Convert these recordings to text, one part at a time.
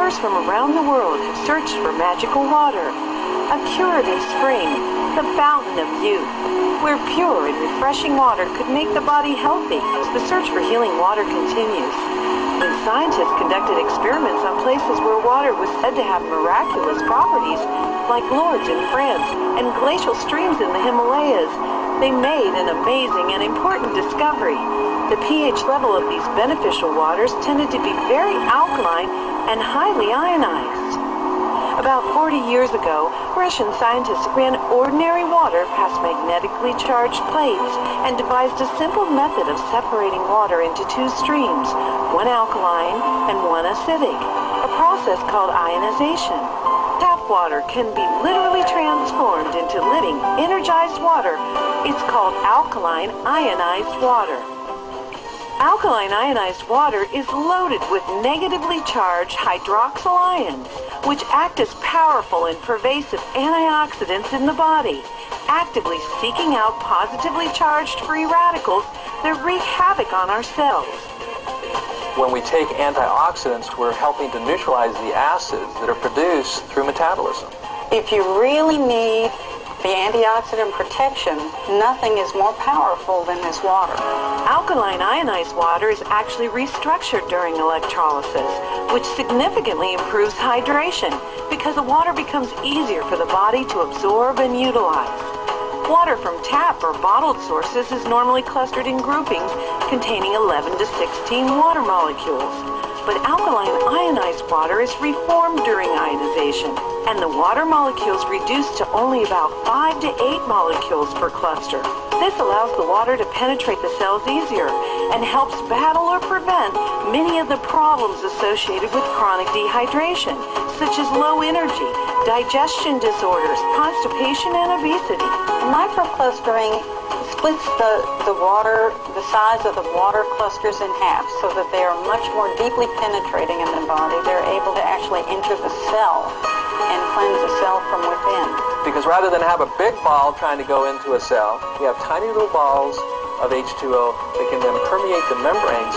explorers from around the world have searched for magical water, a curative spring, the fountain of youth, where pure and refreshing water could make the body healthy. The search for healing water continues. When scientists conducted experiments on places where water was said to have miraculous properties, like Lourdes in France and glacial streams in the Himalayas, they made an amazing and important discovery. The pH level of these beneficial waters tended to be very alkaline and highly ionized. About 40 years ago, Russian scientists ran ordinary water past magnetically charged plates and devised a simple method of separating water into two streams, one alkaline and one acidic, a process called ionization. Tap water can be literally transformed into living, energized water. It's called alkaline ionized water. Alkaline ionized water is loaded with negatively charged hydroxyl ions, which act as powerful and pervasive antioxidants in the body, actively seeking out positively charged free radicals that wreak havoc on our cells. When we take antioxidants, we're helping to neutralize the acids that are produced through metabolism. If you really need the antioxidant protection, nothing is more powerful than this water. Alkaline ionized water is actually restructured during electrolysis, which significantly improves hydration because the water becomes easier for the body to absorb and utilize. Water from tap or bottled sources is normally clustered in groupings containing 11 to 16 water molecules. But alkaline ionized water is reformed during ionization, and the water molecules reduce to only about 5 to 8 molecules per cluster. This allows the water to penetrate the cells easier and helps battle or prevent many of the problems associated with chronic dehydration, such as low energy, digestion disorders, constipation, and obesity. Microclustering splits the size of the water clusters in half so that they are much more deeply penetrating in the body. They're able to actually enter the cell and cleanse the cell from within. Because rather than have a big ball trying to go into a cell, we have tiny little balls of H2O that can then permeate the membranes,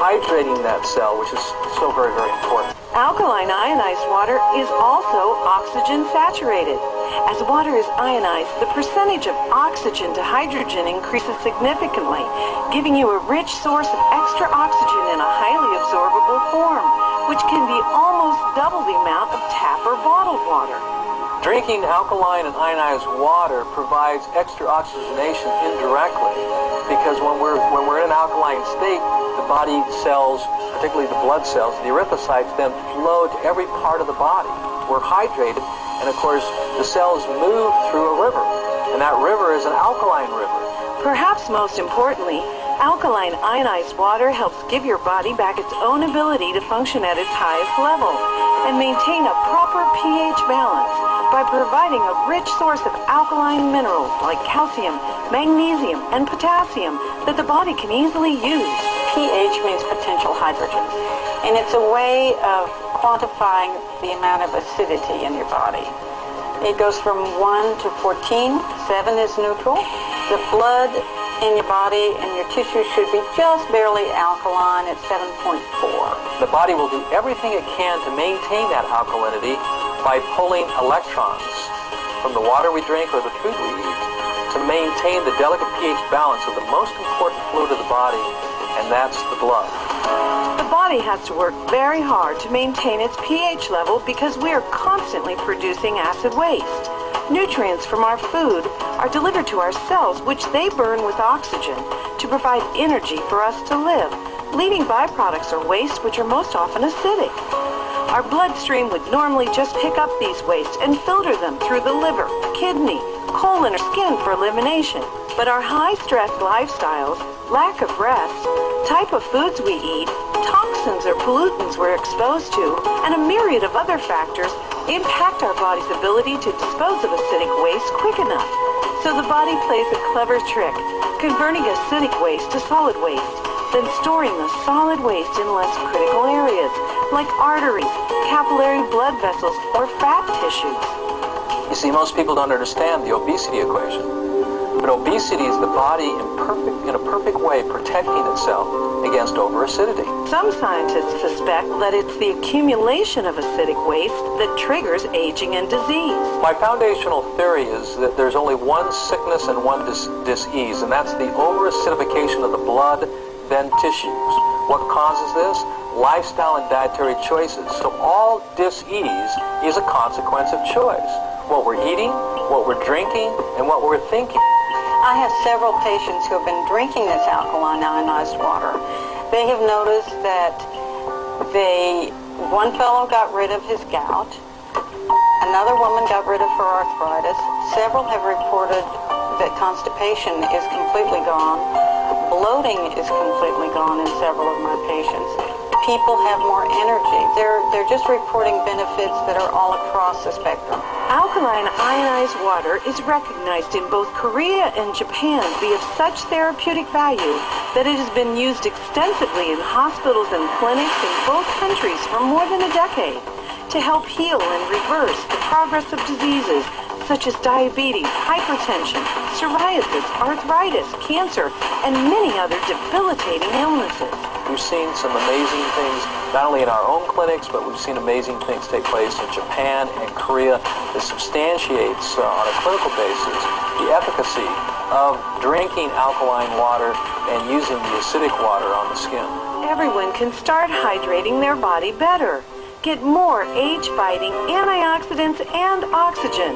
hydrating that cell, which is so very, very important. Alkaline ionized water is also oxygen saturated. As water is ionized, the percentage of oxygen to hydrogen increases significantly, giving you a rich source of extra oxygen in a highly absorbable form, which can be almost double the amount of tap or bottled water. Drinking alkaline and ionized water provides extra oxygenation indirectly, because when we're in an alkaline state, the body cells, particularly the blood cells, the erythrocytes, then flow to every part of the body. We're hydrated, and of course, the cells move through a river, and that river is an alkaline river. Perhaps most importantly, alkaline ionized water helps give your body back its own ability to function at its highest level and maintain a proper pH balance by providing a rich source of alkaline minerals like calcium, magnesium, and potassium that the body can easily use. pH means potential hydrogen, and it's a way of quantifying the amount of acidity in your body. It goes from 1 to 14. 7 is neutral. The blood in your body and your tissue should be just barely alkaline at 7.4. The body will do everything it can to maintain that alkalinity by pulling electrons from the water we drink or the food we eat to maintain the delicate pH balance of the most important fluid of the body, and that's the blood. The body has to work very hard to maintain its pH level because we are constantly producing acid waste. Nutrients from our food are delivered to our cells, which they burn with oxygen to provide energy for us to live. Leaving byproducts are waste, which are most often acidic. Our bloodstream would normally just pick up these wastes and filter them through the liver, kidney, colon, or skin for elimination. But our high-stress lifestyles, lack of rest, type of foods we eat, toxins or pollutants we're exposed to, and a myriad of other factors impact our body's ability to dispose of acidic waste quick enough. So the body plays a clever trick, converting acidic waste to solid waste, then storing the solid waste in less critical areas, like arteries, capillary blood vessels, or fat tissues. You see, most people don't understand the obesity equation. But obesity is the body in a perfect way protecting itself against overacidity. Some scientists suspect that it's the accumulation of acidic waste that triggers aging and disease. My foundational theory is that there's only one sickness and one disease, and that's the overacidification of the blood, then tissues. What causes this? Lifestyle and dietary choices. So all disease is a consequence of choice. What we're eating, what we're drinking, and what we're thinking. I have several patients who have been drinking this alkaline ionized water. They have noticed that one fellow got rid of his gout, another woman got rid of her arthritis, several have reported that constipation is completely gone, bloating is completely gone in several of my patients. People have more energy. They're just reporting benefits that are all across the spectrum. Alkaline ionized water is recognized in both Korea and Japan to be of such therapeutic value that it has been used extensively in hospitals and clinics in both countries for more than a decade to help heal and reverse the progress of diseases such as diabetes, hypertension, psoriasis, arthritis, cancer, and many other debilitating illnesses. We've seen some amazing things, not only in our own clinics, but we've seen amazing things take place in Japan and Korea that substantiates on a clinical basis the efficacy of drinking alkaline water and using the acidic water on the skin. Everyone can start hydrating their body better. Get more age-fighting antioxidants and oxygen.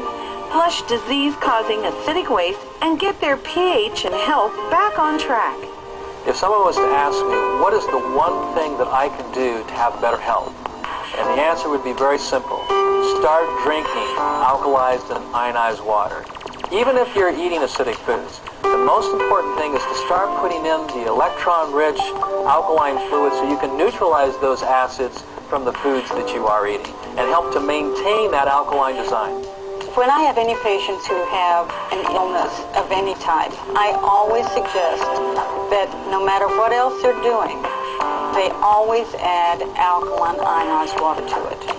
Flush disease-causing acidic waste and get their pH and health back on track. If someone was to ask me, what is the one thing that I can do to have better health? And the answer would be very simple. Start drinking alkalized and ionized water. Even if you're eating acidic foods, the most important thing is to start putting in the electron-rich alkaline fluid so you can neutralize those acids from the foods that you are eating and help to maintain that alkaline design. When I have any patients who have an illness of any type, I always suggest that no matter what else they're doing, they always add alkaline ionized water to it.